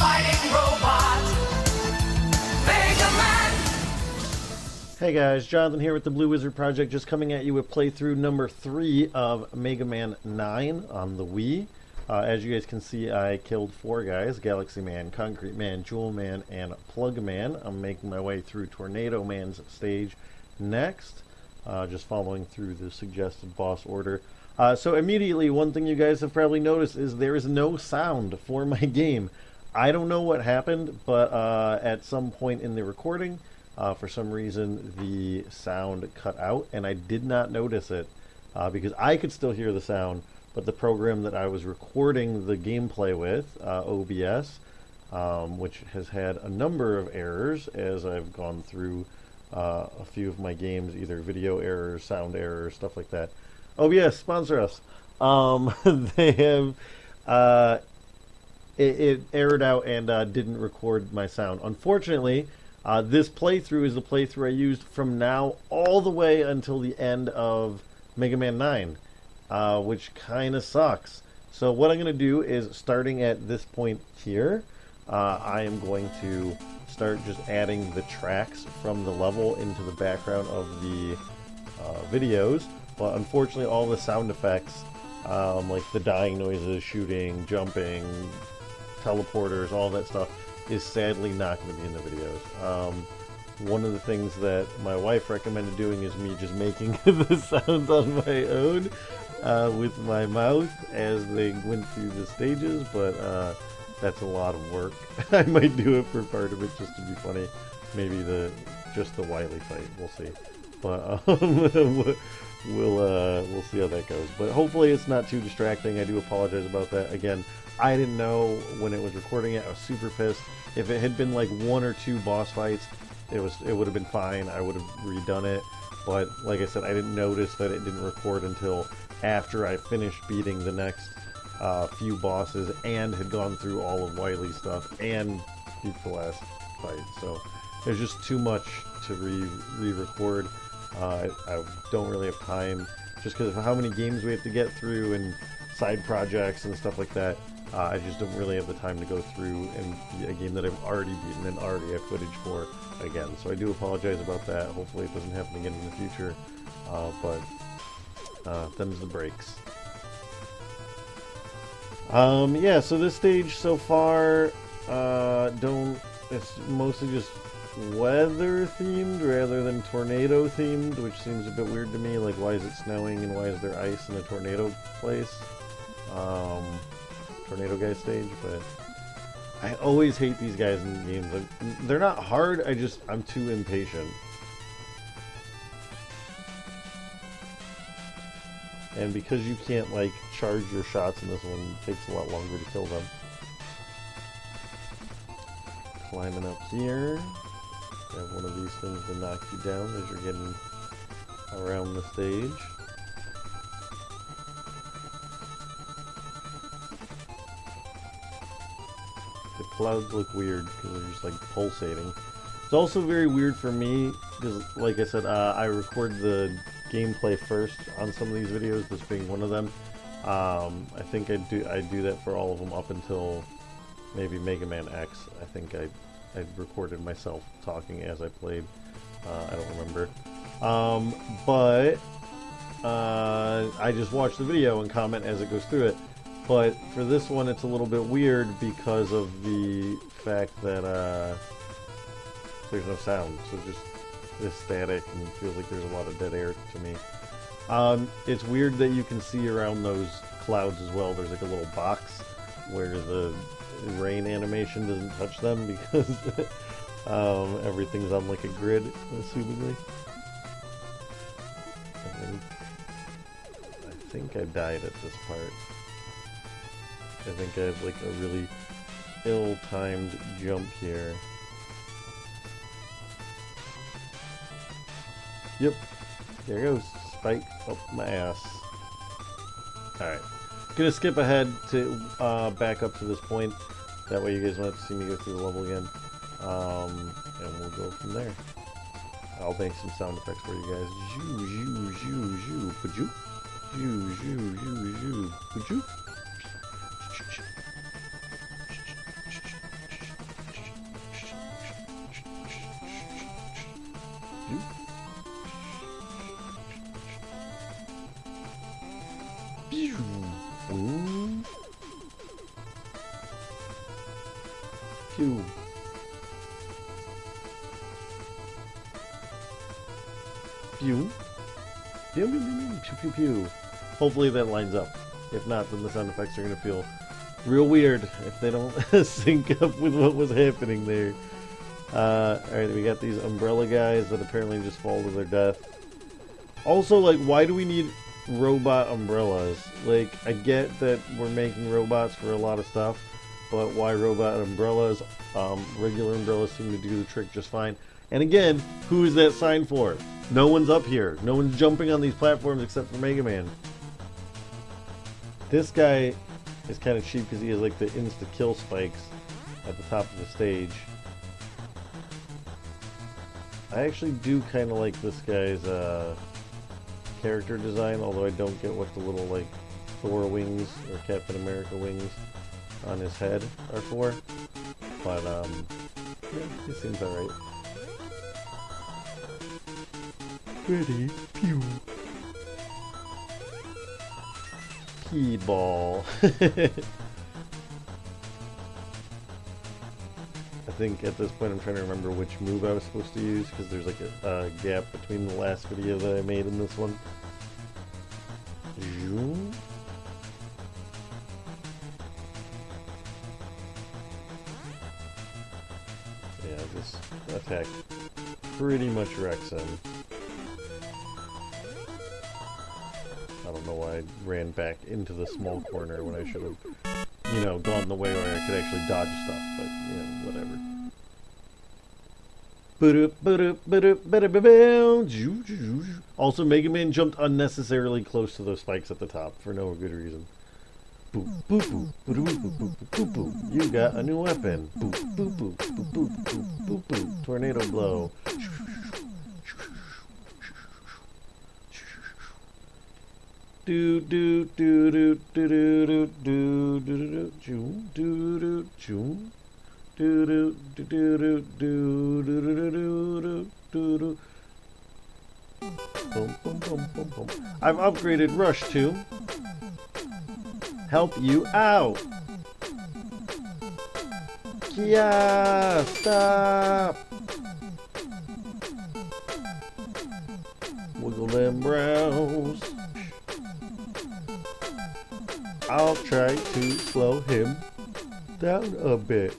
fighting robot, Mega Man. Hey guys, Jonathan here with the Blue Wizard Project, just coming at you with playthrough number 3 of Mega Man 9 on the Wii. As you guys can see, I killed 4 guys: Galaxy Man, Concrete Man, Jewel Man, and Plug Man. I'm making my way through Tornado Man's stage next, just following through the suggested boss order. So immediately, one thing you guys have probably noticed is there is no sound for my game. I don't know what happened, but at some point in the recording, for some reason, the sound cut out, and I did not notice it because I could still hear the sound, but the program that I was recording the gameplay with, OBS, which has had a number of errors as I've gone through a few of my games, either video errors, sound errors, stuff like that. OBS, sponsor us. They have, it errored out and didn't record my sound. Unfortunately, this playthrough is the playthrough I used from now all the way until the end of Mega Man 9, which kind of sucks. So what I'm going to do is, starting at this point here, I am going to start just adding the tracks from the level into the background of the videos. But unfortunately, all the sound effects, like the dying noises, shooting, jumping, teleporters, all that stuff, is sadly not going to be in the videos. One of the things that my wife recommended doing is me just making the sounds on my own with my mouth as they went through the stages, but that's a lot of work. I might do it for part of it just to be funny. Maybe just the Wily fight, we'll see. But we'll see how that goes. But hopefully it's not too distracting. I do apologize about that. Again, I didn't know when it was recording it. I was super pissed. If it had been like 1 or 2 boss fights, it would have been fine. I would have redone it. But like I said, I didn't notice that it didn't record until after I finished beating the next few bosses and had gone through all of Wily's stuff and beat the last fight. So there's just too much to re-record. I don't really have time, just because of how many games we have to get through and side projects and stuff like that. I just don't really have the time to go through and beat a game that I've already beaten and already have footage for again. So I do apologize about that. Hopefully it doesn't happen again in the future. But them's the breaks. Yeah, so this stage so far, it's mostly just weather themed rather than tornado themed, which seems a bit weird to me. Like, why is it snowing and why is there ice in a tornado place? Tornado guy stage, but I always hate these guys in games. They're not hard, I'm too impatient. And because you can't, like, charge your shots in this one, it takes a lot longer to kill them. Climbing up here. Have one of these things to knock you down as you're getting around the stage. The clouds look weird because they're just like pulsating. It's also very weird for me because, like I said, I record the gameplay first on some of these videos, this being one of them. I think I do that for all of them up until maybe Mega Man X. I think I recorded myself talking as I played. I don't remember. But I just watch the video and comment as it goes through it. But for this one, it's a little bit weird because of the fact that there's no sound. So just it's static and it feels like there's a lot of dead air to me. It's weird that you can see around those clouds as well. There's like a little box where the rain animation doesn't touch them because everything's on like a grid, assumingly. I think I died at this part. I think I have like a really ill-timed jump here. Yep, there goes. Spike up my ass. Alright. Gonna skip ahead to back up to this point. That way you guys won't have to see me go through the level again. And we'll go from there. I'll make some sound effects for you guys. Zoo, zoo, zoo, zoo, pajoo. Zoo, zoo, zoo, zoo, pajoo. Pew. Pew. Pew, pew, pew, pew, pew, pew. Hopefully that lines up. If not, then the sound effects are going to feel real weird if they don't sync up with what was happening there. Alright, we got these umbrella guys that apparently just fall to their death. Also, like, why do we need robot umbrellas? Like, I get that we're making robots for a lot of stuff, but why robot umbrellas? Regular umbrellas seem to do the trick just fine. And again, who is that sign for? No one's up here. No one's jumping on these platforms except for Mega Man. This guy is kind of cheap because he has like the insta-kill spikes at the top of the stage. I actually do kind of like this guy's character design, although I don't get what the little like Thor wings or Captain America wings on his head are for. But yeah, he seems alright. Ready, pew. Key-ball. I think at this point I'm trying to remember which move I was supposed to use because there's like a gap between the last video that I made and this one. Yeah, this attack pretty much wrecks him. I don't know why I ran back into the small corner when I should have, you know, gone the way where I could actually dodge stuff, but, you know, whatever. Also, Mega Man jumped unnecessarily close to those spikes at the top for no good reason. Boop, boop, boop, boop, boop, boop, boop, boop. You got a new weapon. Boop, boop, boop, boop, boop, boop, boop, boop. Tornado blow. Do do do do do do do do do do do do do do do do do do do do. Boom boom boom boom boom. I've upgraded Rush to help you out. Kia, stop. Wiggle them brows. I'll try to slow him down a bit.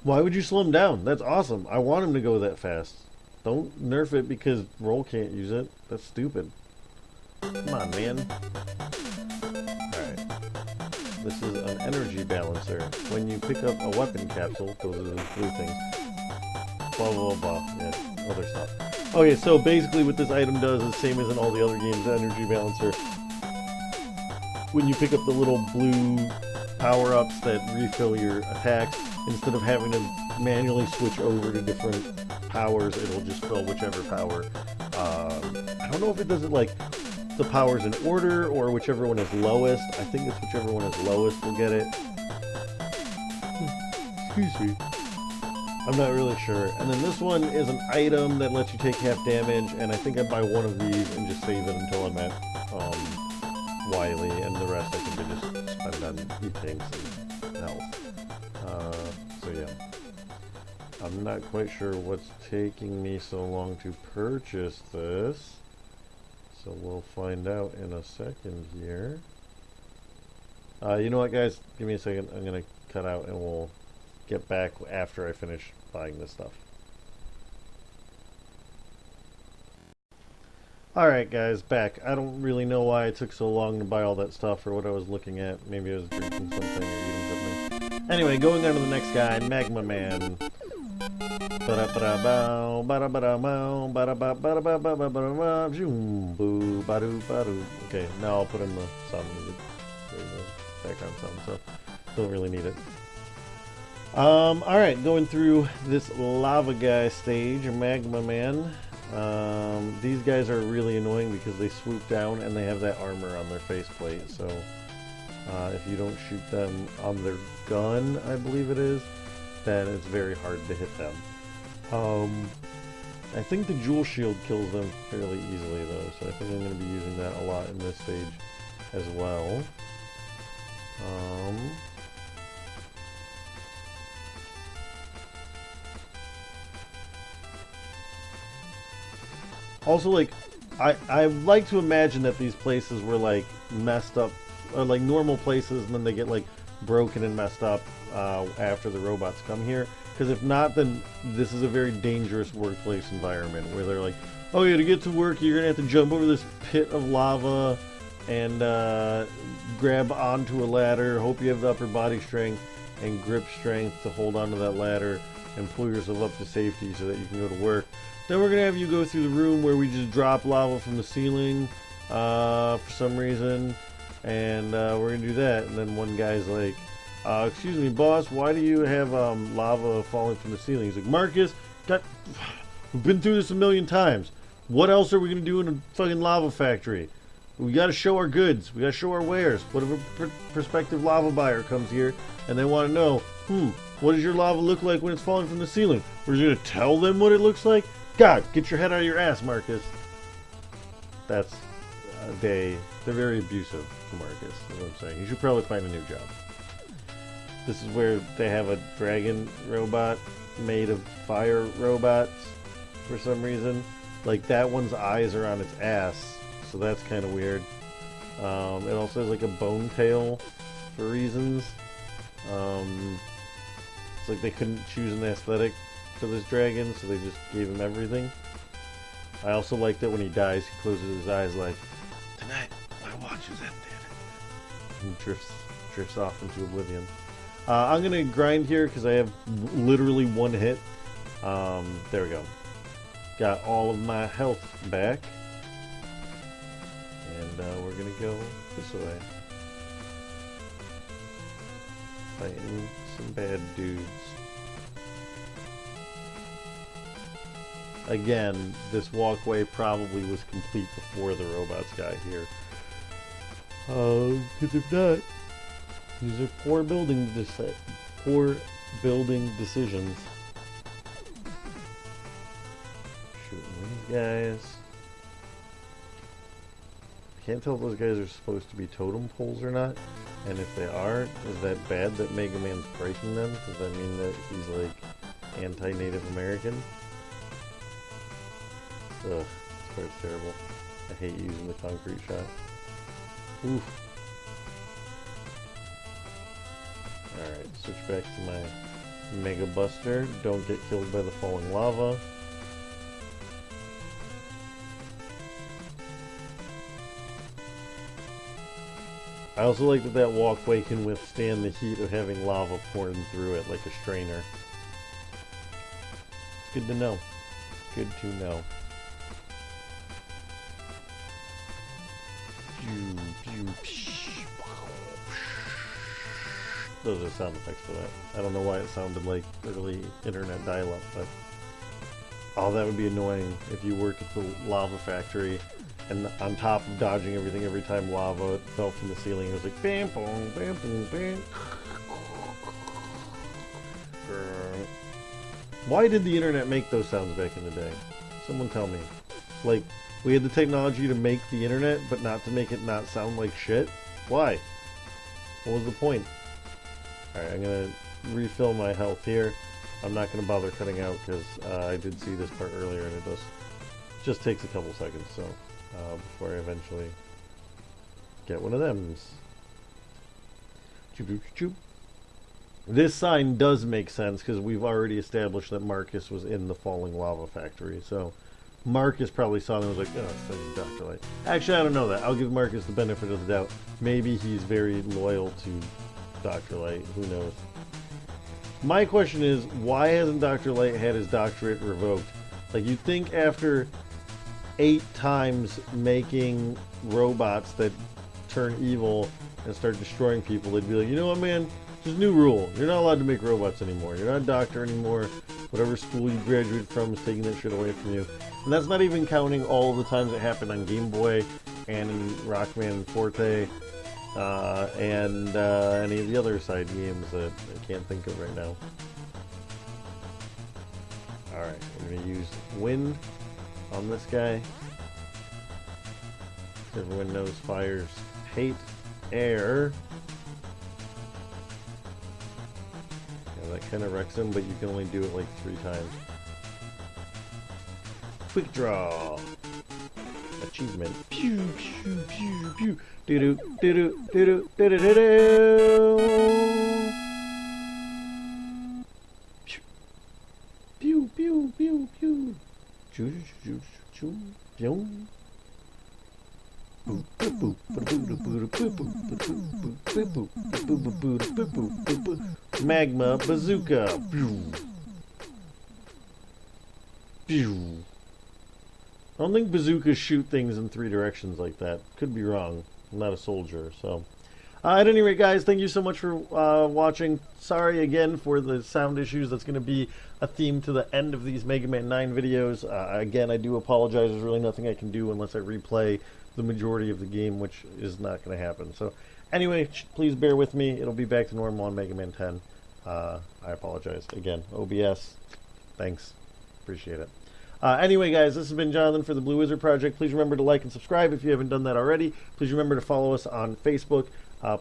Why would you slow him down? That's awesome. I want him to go that fast. Don't nerf it because Roll can't use it. That's stupid. Come on, man. Alright. This is an energy balancer. When you pick up a weapon capsule, those are the blue things. Blah, blah, blah. Yeah, other stuff. Okay, so basically what this item does is the same as in all the other games, the energy balancer. When you pick up the little blue power-ups that refill your attacks, instead of having to manually switch over to different powers, it'll just fill whichever power. I don't know if it does it like the powers in order or whichever one is lowest. I think it's whichever one is lowest will get it. Excuse me. I'm not really sure. And then this one is an item that lets you take half damage, and I think I buy one of these and just save it until I'm at Wily, and the rest I think I just spend on E-Tanks and health. So yeah. I'm not quite sure what's taking me so long to purchase this. So we'll find out in a second here. You know what, guys? Give me a second. I'm going to cut out and we'll get back after I finish buying this stuff. Alright guys, back. I don't really know why it took so long to buy all that stuff or what I was looking at. Maybe I was drinking something or eating something. Anyway, going on to the next guy, Magma Man. Okay, now I'll put in the sound music. The background sound, so don't really need it. Alright, going through this lava guy stage, Magma Man. These guys are really annoying because they swoop down and they have that armor on their faceplate, so if you don't shoot them on their gun, I believe it is, then it's very hard to hit them. I think the Jewel Shield kills them fairly easily though, so I think I'm going to be using that a lot in this stage as well. Also, like, I like to imagine that these places were like messed up, or like normal places, and then they get like broken and messed up after the robots come here. Because if not, then this is a very dangerous workplace environment where they're like, oh yeah, to get to work, you're gonna have to jump over this pit of lava and grab onto a ladder. Hope you have the upper body strength and grip strength to hold onto that ladder and pull yourself up to safety so that you can go to work. Then we're gonna have you go through the room where we just drop lava from the ceiling for some reason, and we're gonna do that. And then one guy's like, excuse me, boss, why do you have lava falling from the ceiling? He's like, Marcus, we've been through this a million times. What else are we gonna do in a fucking lava factory? We gotta show our goods. We gotta show our wares. What if a prospective lava buyer comes here and they want to know, what does your lava look like when it's falling from the ceiling? We're just gonna tell them what it looks like? God, get your head out of your ass, Marcus. That's they're very abusive to Marcus, is what I'm saying. You should probably find a new job. This is where they have a dragon robot made of fire robots for some reason. Like, that one's eyes are on its ass, so that's kind of weird. It also has like a bone tail for reasons. It's like they couldn't choose an aesthetic for this dragon, so they just gave him everything. I also like that when he dies, he closes his eyes like, tonight my watch is ended, and drifts off into oblivion. I'm gonna grind here because I have literally one hit. There we go. Got all of my health back, and we're gonna go this way, fighting some bad dudes. Again, this walkway probably was complete before the robots got here. Because if not, these are poor building decisions. Shooting these guys. I can't tell if those guys are supposed to be totem poles or not. And if they are, is that bad that Mega Man's breaking them? Does that mean that he's like anti-Native American? Ugh, this part's terrible. I hate using the concrete shot. Oof. Alright, switch back to my Mega Buster. Don't get killed by the falling lava. I also like that that walkway can withstand the heat of having lava pouring through it like a strainer. It's good to know. Good to know. Those are sound effects for that. I don't know why it sounded like early internet dial-up, but oh, that would be annoying if you worked at the lava factory and on top of dodging everything every time lava fell from the ceiling, it was like bam boom bam boom bam. Why did the internet make those sounds back in the day? Someone tell me. Like, we had the technology to make the internet, but not to make it not sound like shit? Why? What was the point? Alright, I'm gonna refill my health here. I'm not gonna bother cutting out because I did see this part earlier and it just takes a couple seconds, so before I eventually get one of them. This sign does make sense because we've already established that Marcus was in the falling lava factory, so Marcus probably saw them and was like, oh, it's Dr. Light. Actually, I don't know that. I'll give Marcus the benefit of the doubt. Maybe he's very loyal to Dr. Light. Who knows? My question is, why hasn't Dr. Light had his doctorate revoked? Like, you'd think after 8 times making robots that turn evil and start destroying people, they'd be like, you know what, man? Just new rule. You're not allowed to make robots anymore. You're not a doctor anymore. Whatever school you graduated from is taking that shit away from you. And that's not even counting all of the times it happened on Game Boy and in Rockman Forte and any of the other side games that I can't think of right now. Alright, I'm going to use wind on this guy. Everyone knows fires hate air. Yeah, that kind of wrecks him, but you can only do it like 3 times. Quick draw. achievement. Pew, pew, pew, pew. Doo-doo, doo-doo, doo-doo, doo-doo-doo-doo. Pew, pew, pew, pew. Choo, choo, choo, choo, pew. Magma bazooka. Pew. Pew. I don't think bazookas shoot things in 3 directions like that. Could be wrong. I'm not a soldier, so. At any rate, guys, thank you so much for watching. Sorry again for the sound issues. That's going to be a theme to the end of these Mega Man 9 videos. Again, I do apologize. There's really nothing I can do unless I replay the majority of the game, which is not going to happen. So, anyway, please bear with me. It'll be back to normal on Mega Man 10. I apologize. Again, OBS, thanks. Appreciate it. Anyway, guys, this has been Jonathan for the Blue Wizard Project. Please remember to like and subscribe if you haven't done that already. Please remember to follow us on Facebook.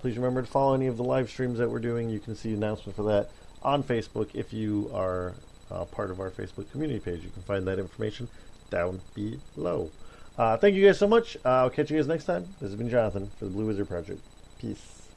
Please remember to follow any of the live streams that we're doing. You can see the announcement for that on Facebook if you are part of our Facebook community page. You can find that information down below. Thank you guys so much. I'll catch you guys next time. This has been Jonathan for the Blue Wizard Project. Peace.